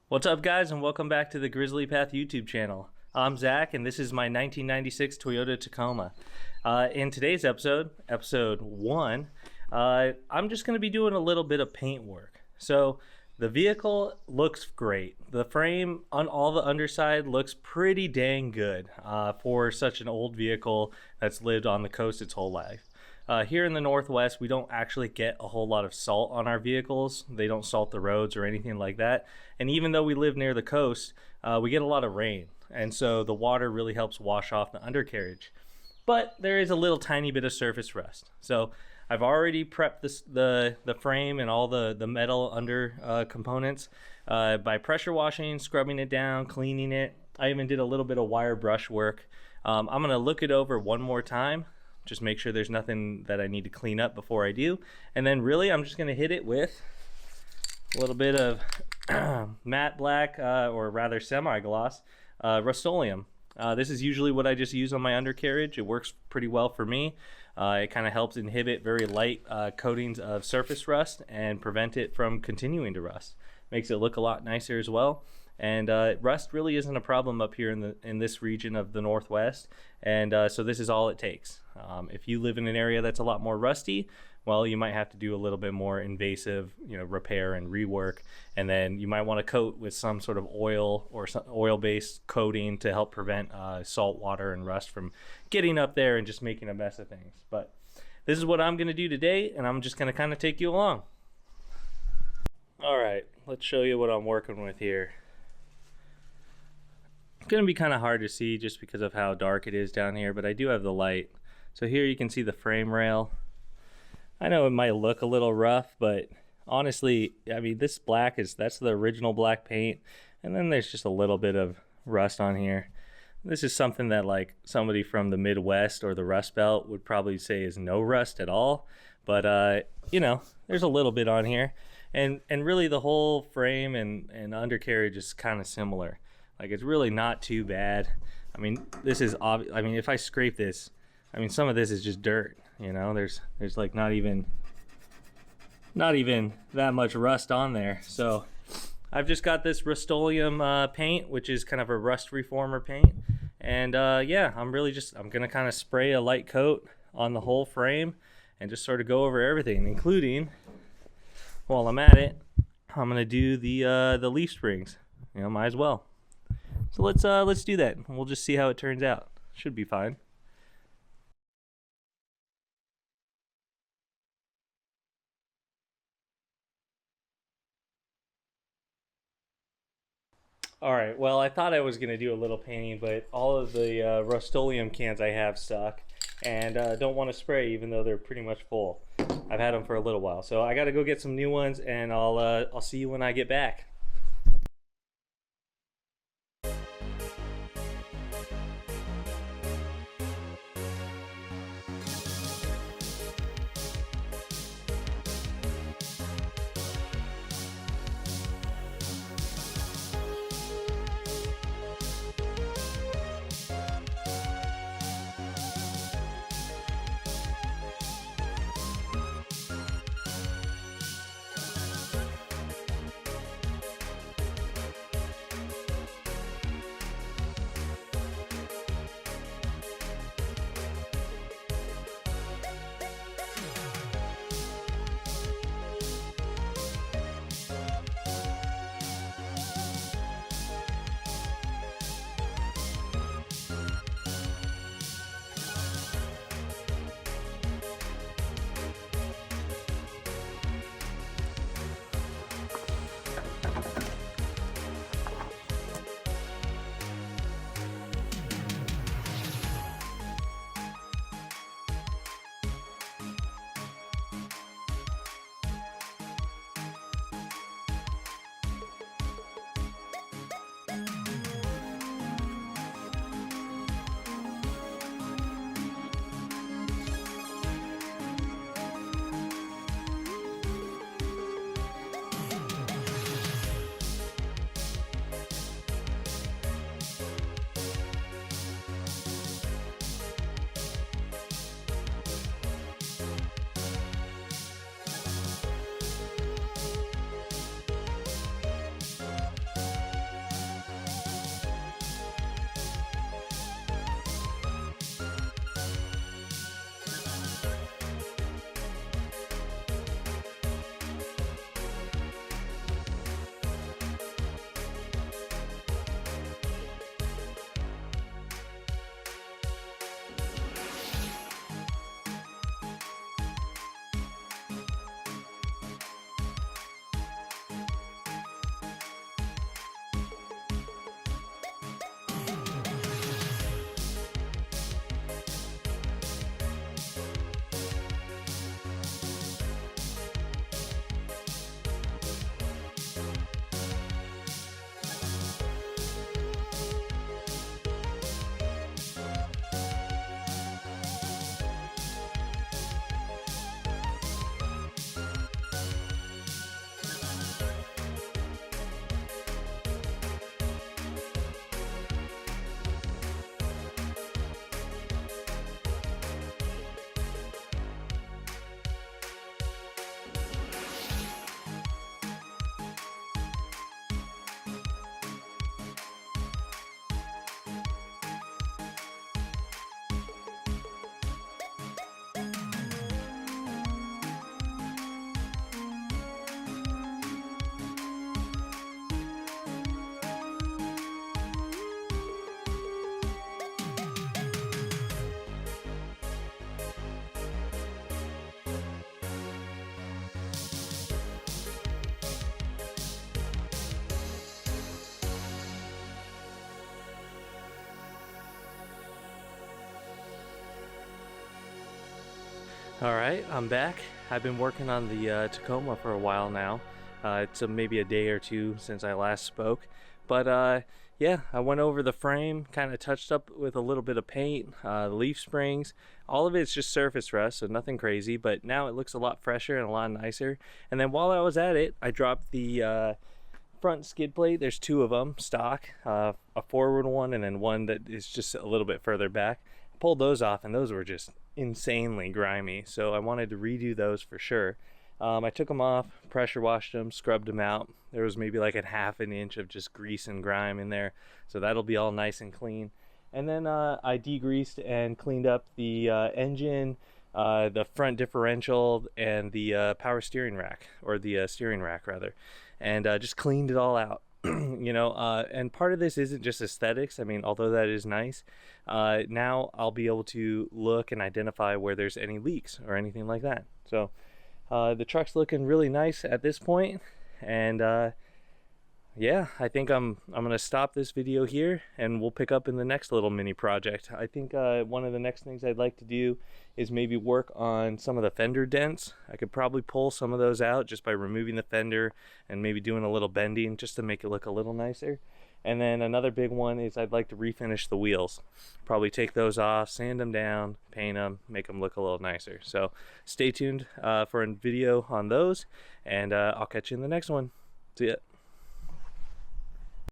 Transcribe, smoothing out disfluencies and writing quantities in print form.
What's up, guys, and welcome back to the GrizzlyPath YouTube channel. I'm Zach, and this is my 1996 Toyota Tacoma. In today's episode 1, I'm just going to be doing a little bit of paint work. So the vehicle looks great. The frame on all the underside looks pretty dang good for such an old vehicle that's lived on the coast its whole life. Here in the Northwest, we don't actually get a whole lot of salt on our vehicles. They don't salt the roads or anything like that. And even though we live near the coast, we get a lot of rain. And so the water really helps wash off the undercarriage. But there is a little tiny bit of surface rust. So I've already prepped the frame and all the metal under components by pressure washing, scrubbing it down, cleaning it. I even did a little bit of wire brush work. I'm going to look it over one more time. Just make sure there's nothing that I need to clean up before I do. And then really I'm just going to hit it with a little bit of matte black, or rather semi-gloss, Rust-Oleum. This is usually what I just use on my undercarriage. It works pretty well for me. It kind of helps inhibit very light coatings of surface rust and prevent it from continuing to rust. Makes it look a lot nicer as well. And rust really isn't a problem up here in this region of the Northwest, and so this is all it takes. If you live in an area that's a lot more rusty, well, you might have to do a little bit more invasive, repair and rework, and then you might want to coat with some sort of oil or some oil-based coating to help prevent salt water and rust from getting up there and just making a mess of things. But this is what I'm going to do today, and I'm just going to kind of take you along. All right, let's show you what I'm working with here. It's going to be kind of hard to see just because of how dark it is down here, but I do have the light. So here you can see the frame rail. I know it might look a little rough, but honestly, I mean, this black that's the original black paint, and then there's just a little bit of rust on here. This is something that like somebody from the Midwest or the Rust Belt would probably say is no rust at all, but there's a little bit on here, and really the whole frame and undercarriage is kind of similar. Like, it's really not too bad. I mean, this is obvious. I mean, if I scrape this, I mean, some of this is just dirt, there's like not even that much rust on there. So I've just got this Rust-Oleum paint, which is kind of a rust reformer paint. And yeah, I'm gonna kind of spray a light coat on the whole frame and just sort of go over everything, including, while I'm at it, I'm gonna do the leaf springs. Might as well. So let's do that. We'll just see how it turns out. Should be fine. Alright, well, I thought I was going to do a little painting, but all of the Rust-Oleum cans I have suck, and don't want to spray even though they're pretty much full. I've had them for a little while, so I got to go get some new ones, and I'll see you when I get back. Alright, I'm back. I've been working on the Tacoma for a while now. It's maybe a day or two since I last spoke. But yeah, I went over the frame, kind of touched up with a little bit of paint, the leaf springs. All of it's just surface rust, so nothing crazy, but now it looks a lot fresher and a lot nicer. And then while I was at it, I dropped the front skid plate. There's two of them stock, a forward one and then one that is just a little bit further back. I pulled those off and those were just insanely grimy, so I wanted to redo those for sure. I took them off, pressure washed them, scrubbed them out. There was maybe like a half an inch of just grease and grime in there, so that'll be all nice and clean. And then I degreased and cleaned up the engine, the front differential, and the power steering rack, or the steering rack rather, and just cleaned it all out. You know, and part of this isn't just aesthetics. I mean, although that is nice, now I'll be able to look and identify where there's any leaks or anything like that. So the truck's looking really nice at this point, and yeah, I think I'm gonna stop this video here and we'll pick up in the next little mini project. I think one of the next things I'd like to do is maybe work on some of the fender dents. I could probably pull some of those out just by removing the fender and maybe doing a little bending just to make it look a little nicer. And then another big one is I'd like to refinish the wheels. Probably take those off, sand them down, paint them, make them look a little nicer. So stay tuned for a video on those, and I'll catch you in the next one. See ya.